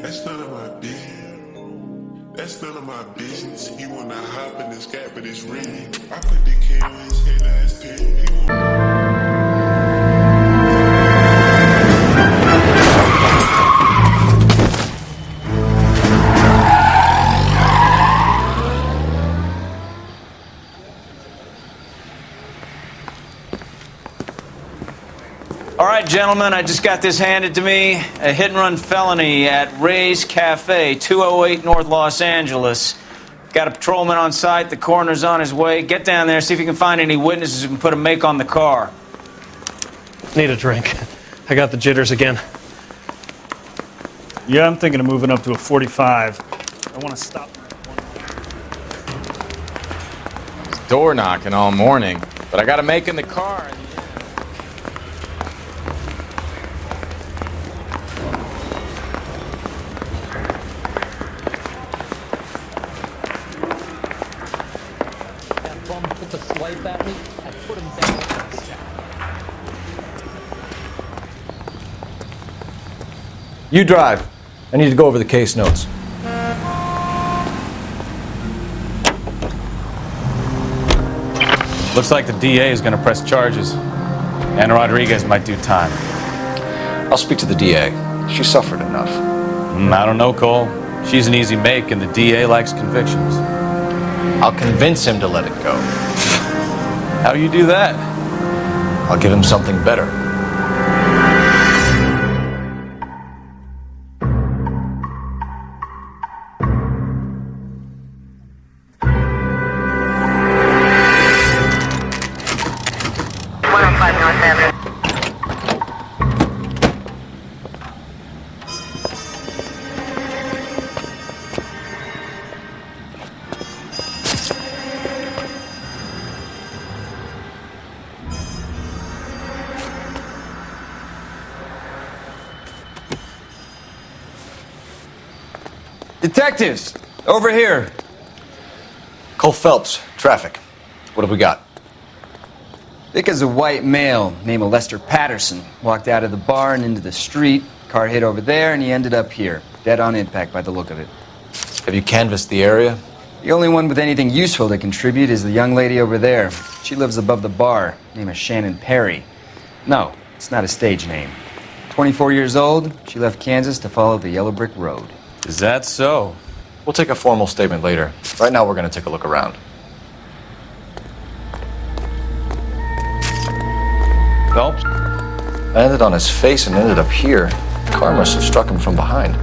That's none of my business. That's none of my business. He wanna hop in the scat, but it's ringing. I put the can on his head, now his pit. All right, gentlemen, I just got this handed to me. A hit-and-run felony at Ray's Cafe, 208 North Los Angeles. Got a patrolman on site. The coroner's on his way. Get down there, see if you can find any witnesses who can put a make on the car. Need a drink. I got the jitters again. Yeah, I'm thinking of moving up to a 45. I want to stop. Door knocking all morning, but I got a make in the car. Swipe at me, I put him down. You drive. I need to go over the case notes. Looks like the DA is going to press charges. Anna Rodriguez might do time. I'll speak to the DA. She suffered enough. I don't know, Cole. She's an easy make, and the DA likes convictions. I'll convince him to let it go. How do you do that? I'll give him something better. Detectives, over here. Cole Phelps, traffic. What have we got? Vic is a white male named Lester Patterson. Walked out of the bar and into the street. Car hit over there and he ended up here. Dead on impact by the look of it. Have you canvassed the area? The only one with anything useful to contribute is the young lady over there. She lives above the bar. Name is Shannon Perry. No, it's not a stage name. 24 years old, she left Kansas to follow the Yellow Brick Road. Is that so? We'll take a formal statement later. Right now, we're going to take a look around. Phelps? Landed on his face and ended up here. The car must have struck him from behind.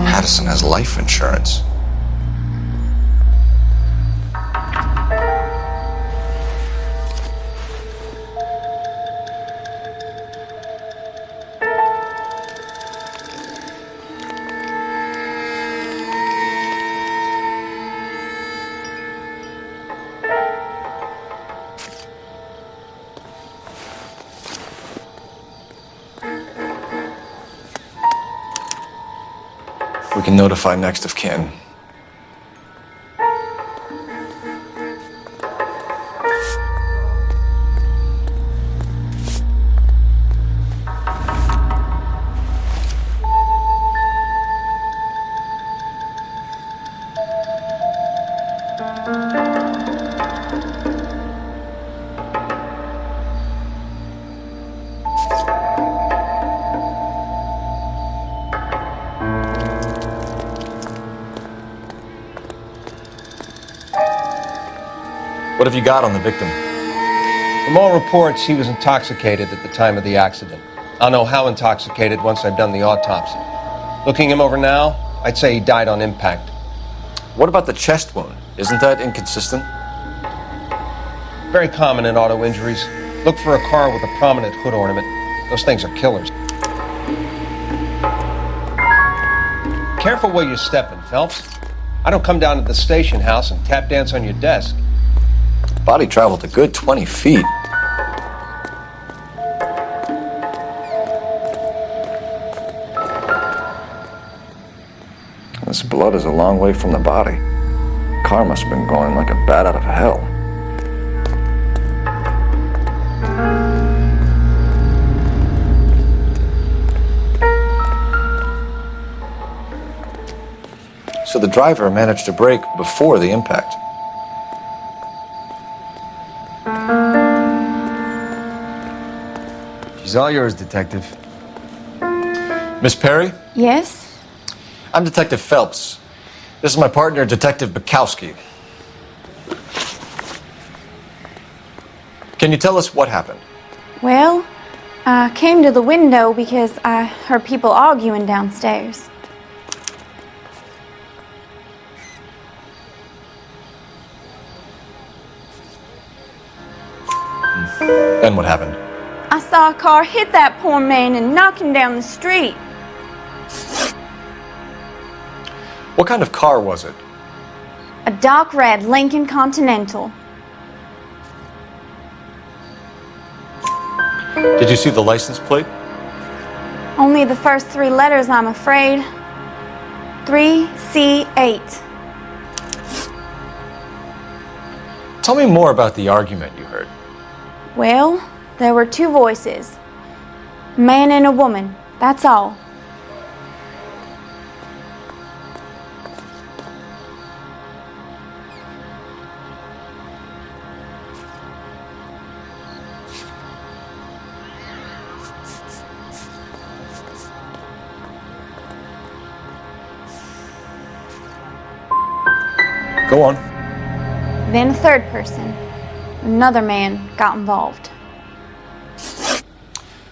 Patterson has life insurance. We can notify next of kin. What have you got on the victim? From all reports, he was intoxicated at the time of the accident. I'll know how intoxicated once I've done the autopsy. Looking him over now, I'd say he died on impact. What about the chest wound? Isn't that inconsistent? Very common in auto injuries. Look for a car with a prominent hood ornament. Those things are killers. Careful where you're stepping, Phelps. I don't come down to the station house and tap dance on your desk. Body traveled a good 20 feet. His blood is a long way from the body. Car must have been going like a bat out of hell. So the driver managed to brake before the impact. She's all yours, Detective. Miss Perry? Yes? I'm Detective Phelps. This is my partner, Detective Bukowski. Can you tell us what happened? Well, I came to the window because I heard people arguing downstairs. Then what happened? I saw a car hit that poor man and knock him down the street. What kind of car was it? A dark red Lincoln Continental. Did you see the license plate? Only the first 3 letters, I'm afraid. 3C8. Tell me more about the argument you heard. Well, there were 2 voices. A man and a woman, that's all. Go on. Then a third person, another man, got involved.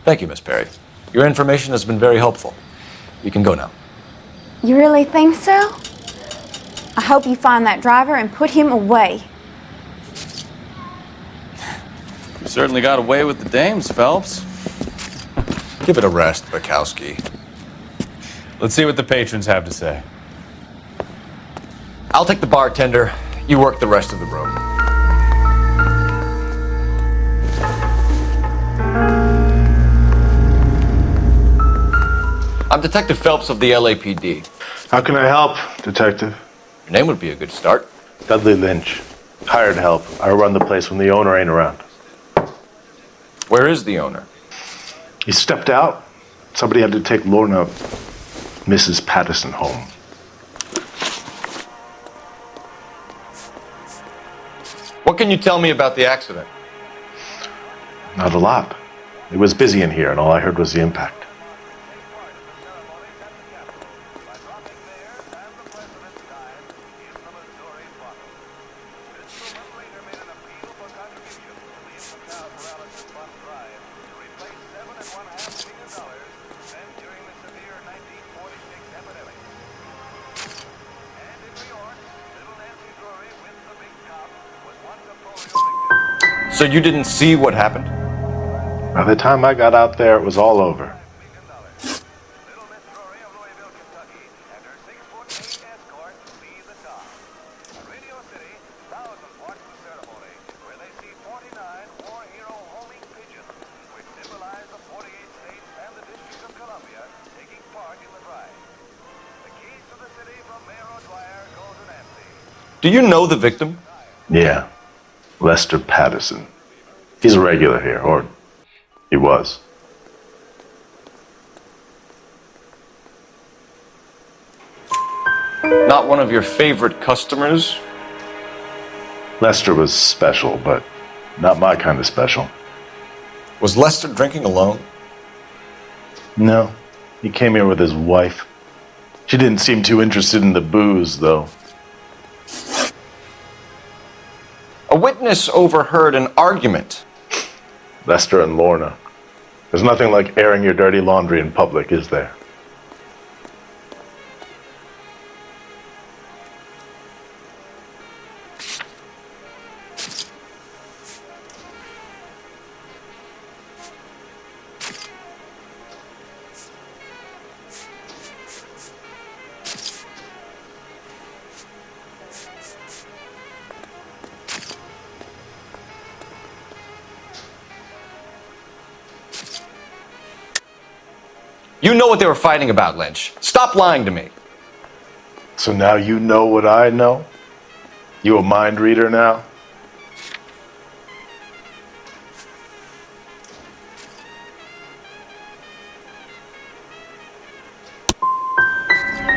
Thank you, Miss Perry. Your information has been very helpful. You can go now. You really think so? I hope you find that driver and put him away. You certainly got away with the dames, Phelps. Give it a rest, Bukowski. Let's see what the patrons have to say. I'll take the bartender. You work the rest of the room. I'm Detective Phelps of the LAPD. How can I help, Detective? Your name would be a good start. Dudley Lynch. Hired help. I run the place when the owner ain't around. Where is the owner? He stepped out. Somebody had to take Lorna, Mrs. Patterson, home. What can you tell me about the accident? Not a lot. It was busy in here, and all I heard was the impact. So you didn't see what happened? By the time I got out there, it was all over. Do you know the victim? Yeah. Lester Patterson. He's a regular here, or he was. Not one of your favorite customers? Lester was special, but not my kind of special. Was Lester drinking alone? No. He came here with his wife. She didn't seem too interested in the booze, though. A witness overheard an argument. Lester and Lorna. There's nothing like airing your dirty laundry in public, is there? You know what they were fighting about, Lynch. Stop lying to me. So now you know what I know? You a mind reader now?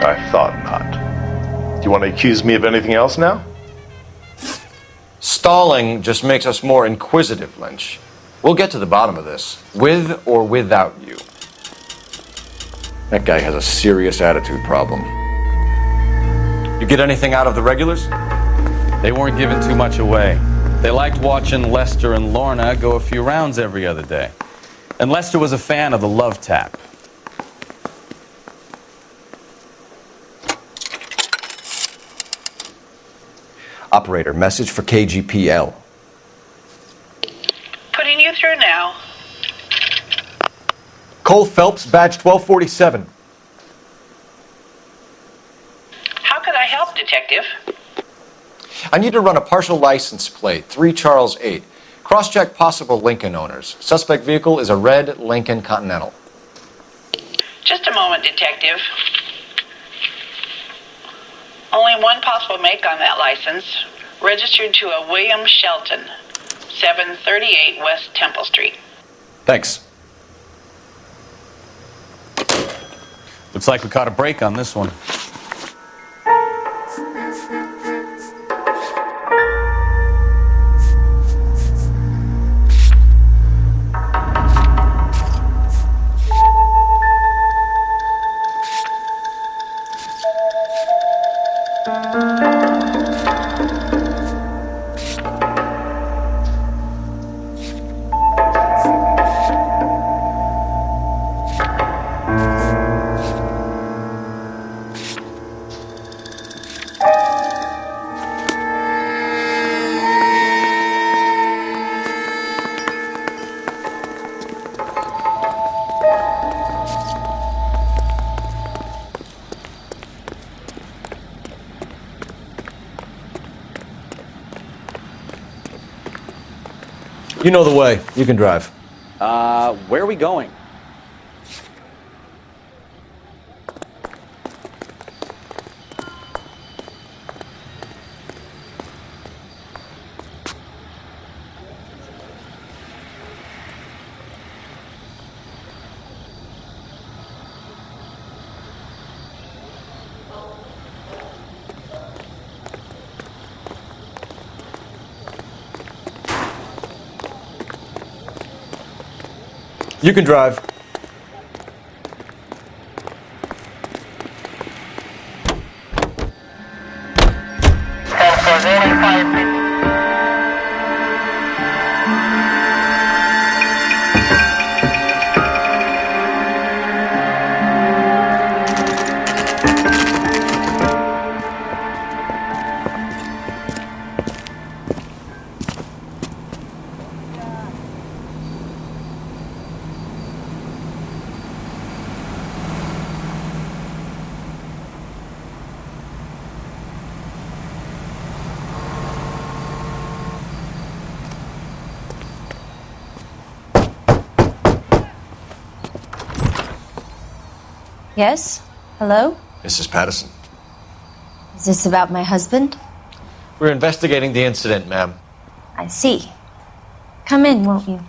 I thought not. Do you want to accuse me of anything else now? Stalling just makes us more inquisitive, Lynch. We'll get to the bottom of this, with or without you. That guy has a serious attitude problem. You get anything out of the regulars? They weren't giving too much away. They liked watching Lester and Lorna go a few rounds every other day. And Lester was a fan of the love tap. Operator, message for KGPL. Putting you through now. Cole Phelps, badge 1247. How could I help, Detective? I need to run a partial license plate, 3 Charles 8. Cross-check possible Lincoln owners. Suspect vehicle is a red Lincoln Continental. Just a moment, Detective. Only one possible make on that license. Registered to a William Shelton, 738 West Temple Street. Thanks. Looks like we caught a break on this one. You know the way. You can drive. Where are we going? You can drive. Yes? Hello? Mrs. Patterson. Is this about my husband? We're investigating the incident, ma'am. I see. Come in, won't you?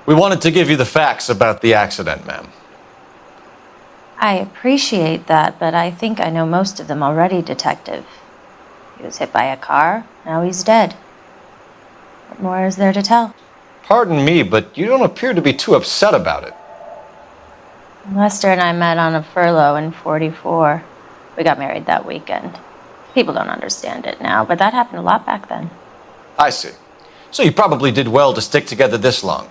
We wanted to give you the facts about the accident, ma'am. I appreciate that, but I think I know most of them already, Detective. He was hit by a car, now he's dead. What more is there to tell? Pardon me, but you don't appear to be too upset about it. Lester and I met on a furlough in '44. We got married that weekend. People don't understand it now, but that happened a lot back then. I see. So you probably did well to stick together this long.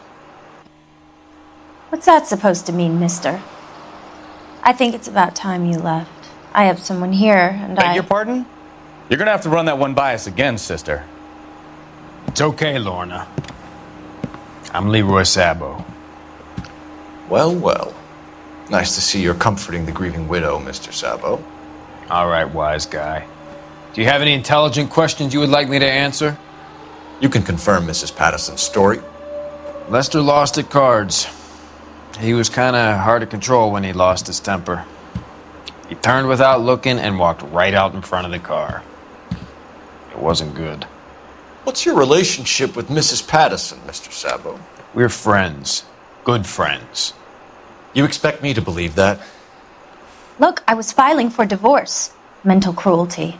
What's that supposed to mean, mister? I think it's about time you left. I have someone here, and Beg your pardon? You're gonna have to run that one by us again, sister. It's okay, Lorna. I'm Leroy Sabo. Well, well. Nice to see you're comforting the grieving widow, Mr. Sabo. All right, wise guy. Do you have any intelligent questions you would like me to answer? You can confirm Mrs. Patterson's story. Lester lost at cards. He was kind of hard to control when he lost his temper. He turned without looking and walked right out in front of the car. It wasn't good. What's your relationship with Mrs. Patterson, Mr. Sabo? We're friends. Good friends. You expect me to believe that? Look, I was filing for divorce. Mental cruelty.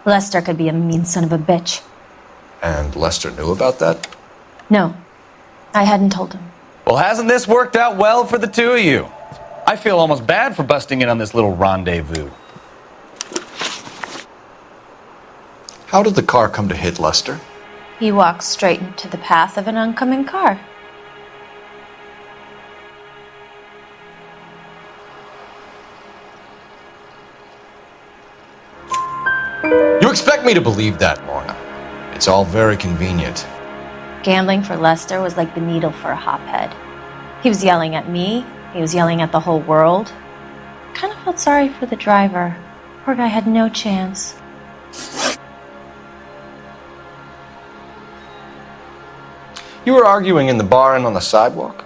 Lester could be a mean son of a bitch. And Lester knew about that? No, I hadn't told him. Well, hasn't this worked out well for the two of you? I feel almost bad for busting in on this little rendezvous. How did the car come to hit Lester? He walked straight into the path of an oncoming car. You expect me to believe that, Lorna? It's all very convenient. Gambling for Lester was like the needle for a hophead. He was yelling at me. He was yelling at the whole world. I kind of felt sorry for the driver. Poor guy had no chance. You were arguing in the bar and on the sidewalk?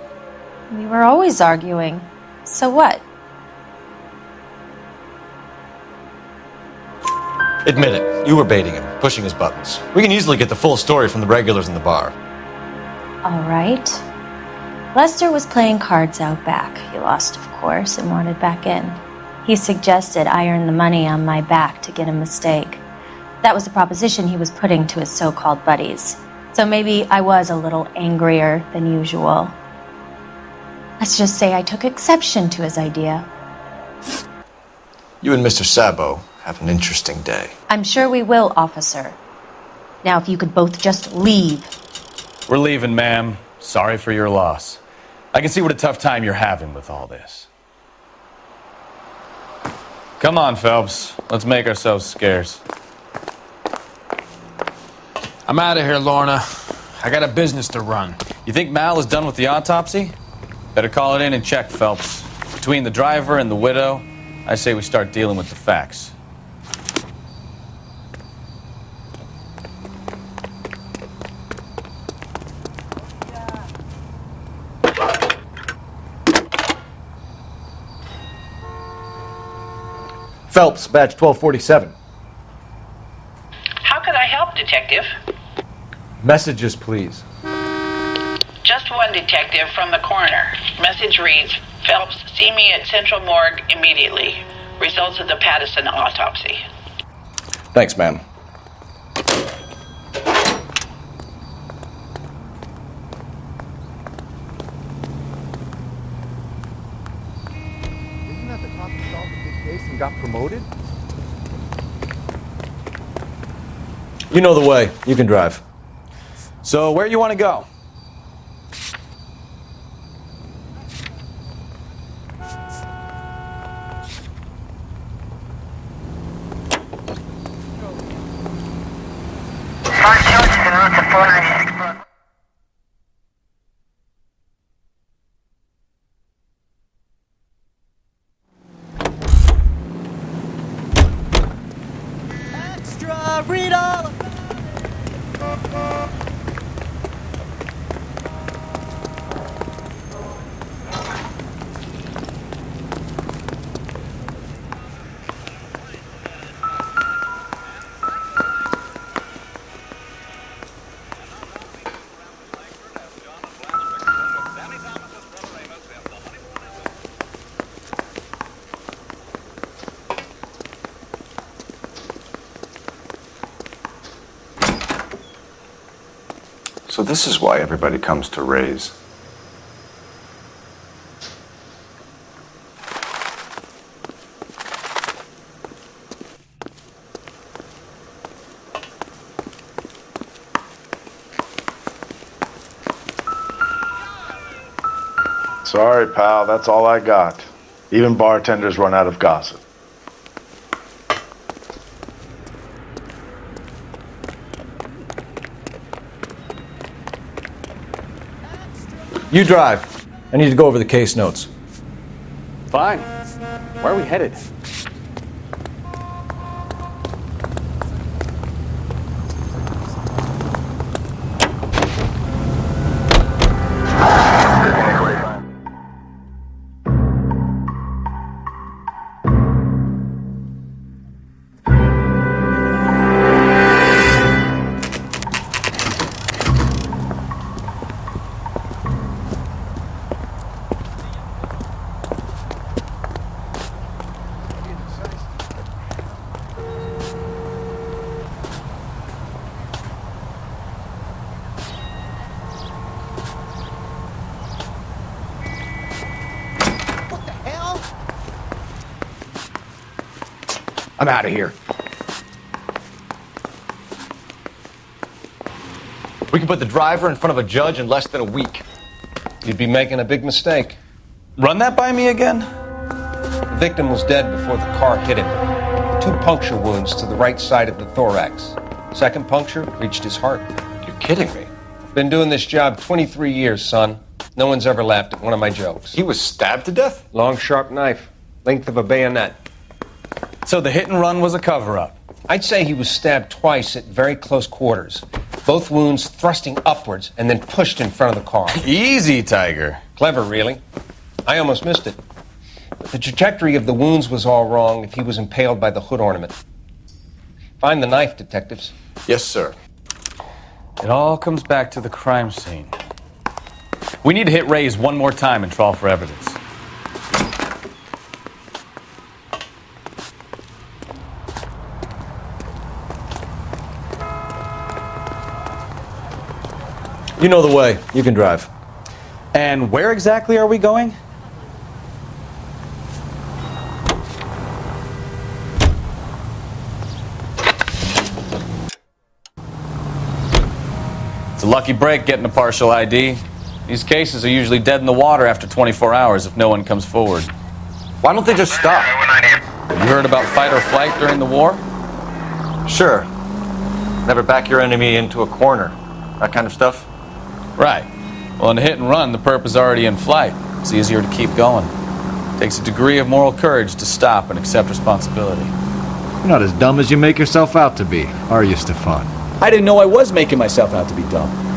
We were always arguing. So what? Admit it, you were baiting him, pushing his buttons. We can easily get the full story from the regulars in the bar. All right. Lester was playing cards out back. He lost, of course, and wanted back in. He suggested I earn the money on my back to get a mistake. That was the proposition he was putting to his so-called buddies. So maybe I was a little angrier than usual. Let's just say I took exception to his idea. You and Mr. Sabo have an interesting day. I'm sure we will, officer. Now, if you could both just leave. We're leaving, ma'am. Sorry for your loss. I can see what a tough time you're having with all this. Come on, Phelps. Let's make ourselves scarce. I'm out of here, Lorna. I got a business to run. You think Mal is done with the autopsy? Better call it in and check, Phelps. Between the driver and the widow, I say we start dealing with the facts. Phelps, badge 1247. How could I help, Detective? Messages, please. Just one detective from the coroner. Message reads, Phelps, see me at Central Morgue immediately. Results of the Patterson autopsy. Thanks, ma'am. Isn't that the cop who solved the big case and got promoted? You know the way. You can drive. So, where you want to go? Extra, read all. So this is why everybody comes to Ray's. Sorry, pal, that's all I got. Even bartenders run out of gossip. You drive. I need to go over the case notes. Fine. Where are we headed? I'm out of here. We can put the driver in front of a judge in less than a week. You'd be making a big mistake. Run that by me again? The victim was dead before the car hit him. 2 puncture wounds to the right side of the thorax. Second puncture reached his heart. You're kidding me. Been doing this job 23 years, son. No one's ever laughed at one of my jokes. He was stabbed to death? Long, sharp knife. Length of a bayonet. So the hit and run was a cover-up? I'd say he was stabbed twice at very close quarters. Both wounds thrusting upwards and then pushed in front of the car. Easy, Tiger. Clever, really. I almost missed it. But the trajectory of the wounds was all wrong if he was impaled by the hood ornament. Find the knife, detectives. Yes, sir. It all comes back to the crime scene. We need to hit Ray's one more time and trawl for evidence. You know the way. You can drive. And where exactly are we going? It's a lucky break getting a partial ID. These cases are usually dead in the water after 24 hours if no one comes forward. Why don't they just stop? You heard about fight or flight during the war? Sure. Never back your enemy into a corner. That kind of stuff? Right. Well, in a hit and run, the perp is already in flight. It's easier to keep going. It takes a degree of moral courage to stop and accept responsibility. You're not as dumb as you make yourself out to be, are you, Stefan? I didn't know I was making myself out to be dumb.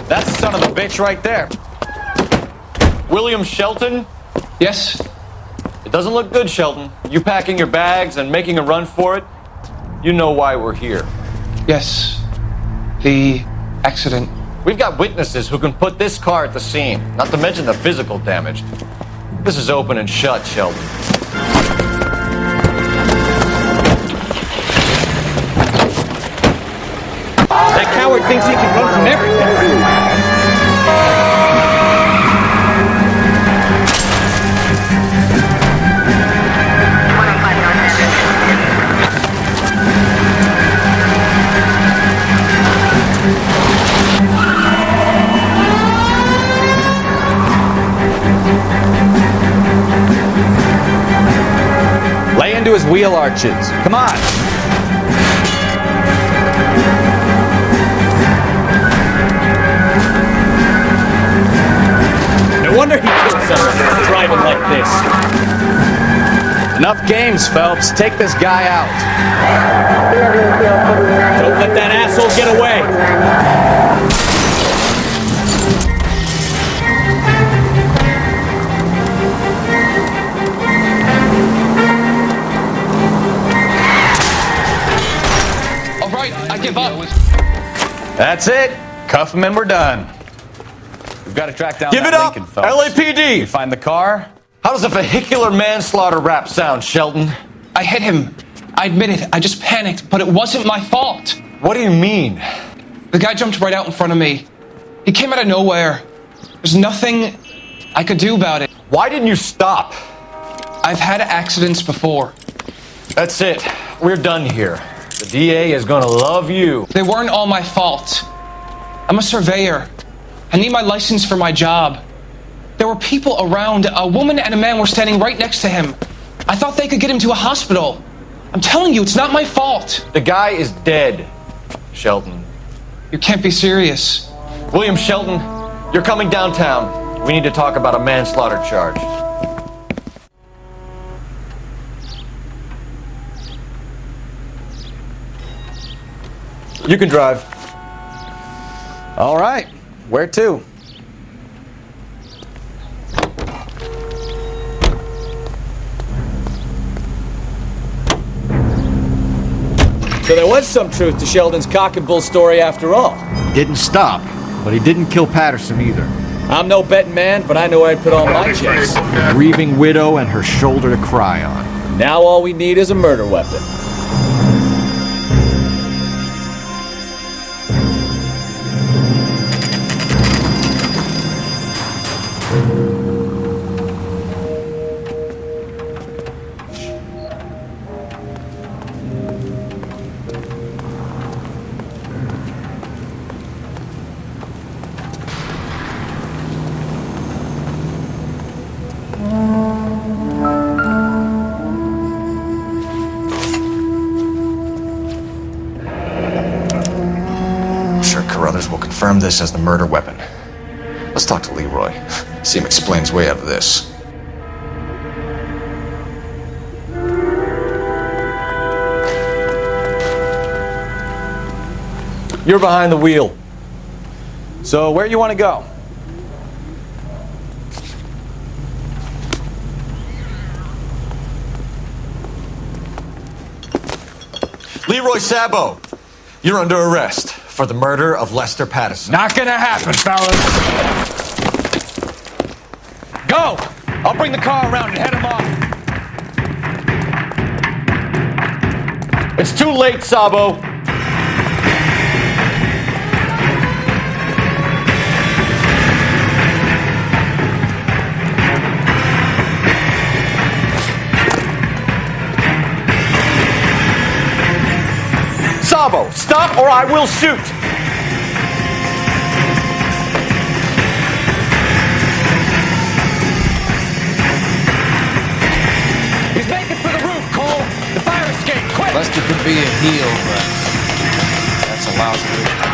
That's the son of a bitch right there. William Shelton? Yes? It doesn't look good, Shelton. You packing your bags and making a run for it? You know why we're here. Yes. The accident. We've got witnesses who can put this car at the scene, not to mention the physical damage. This is open and shut, Shelton. That coward thinks he can run from everything. Lay into his wheel arches. Come on. No wonder he killed someone driving like this. Enough games, Phelps. Take this guy out. Don't let that asshole get away. That's it. Cuff him and we're done. We've got to track down Give that it up, Lincoln, folks. LAPD! You find the car? How does a vehicular manslaughter rap sound, Shelton? I hit him. I admit it. I just panicked, but it wasn't my fault. What do you mean? The guy jumped right out in front of me. He came out of nowhere. There's nothing I could do about it. Why didn't you stop? I've had accidents before. That's it. We're done here. The DA is gonna love you. They weren't all my fault. I'm a surveyor. I need my license for my job. There were people around. A woman and a man were standing right next to him. I thought they could get him to a hospital. I'm telling you, it's not my fault. The guy is dead, Shelton. You can't be serious. William Shelton, you're coming downtown. We need to talk about a manslaughter charge. You can drive. All right. Where to? So there was some truth to Sheldon's cock and bull story after all. Didn't stop, but he didn't kill Patterson either. I'm no betting man, but I know where I'd put all my chips. A grieving widow and her shoulder to cry on. Now all we need is a murder weapon. Will confirm this as the murder weapon. Let's talk to Leroy. See him explain his way out of this. You're behind the wheel. So where you want to go? Leroy Sabo, you're under arrest for the murder of Lester Patterson. Not gonna happen, fellas. Go! I'll bring the car around and head him off. It's too late, Sabo. Sabo, stop or I will shoot! He's making for the roof, Cole! The fire escape, quick! Lester could be a heel, but that's a lousy roof.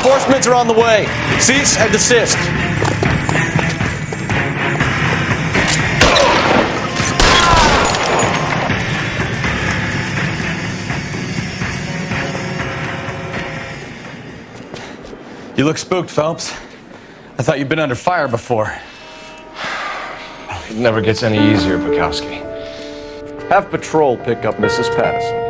Reinforcements are on the way. Cease and desist. You look spooked, Phelps. I thought you'd been under fire before. It never gets any easier, Bukowski. Have patrol pick up Mrs. Patterson.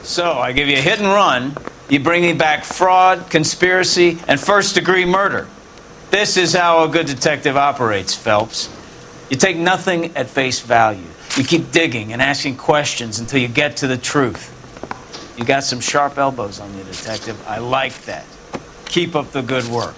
So, I give you a hit and run, you bring me back fraud, conspiracy, and first-degree murder. This is how a good detective operates, Phelps. You take nothing at face value. You keep digging and asking questions until you get to the truth. You got some sharp elbows on you, detective. I like that. Keep up the good work.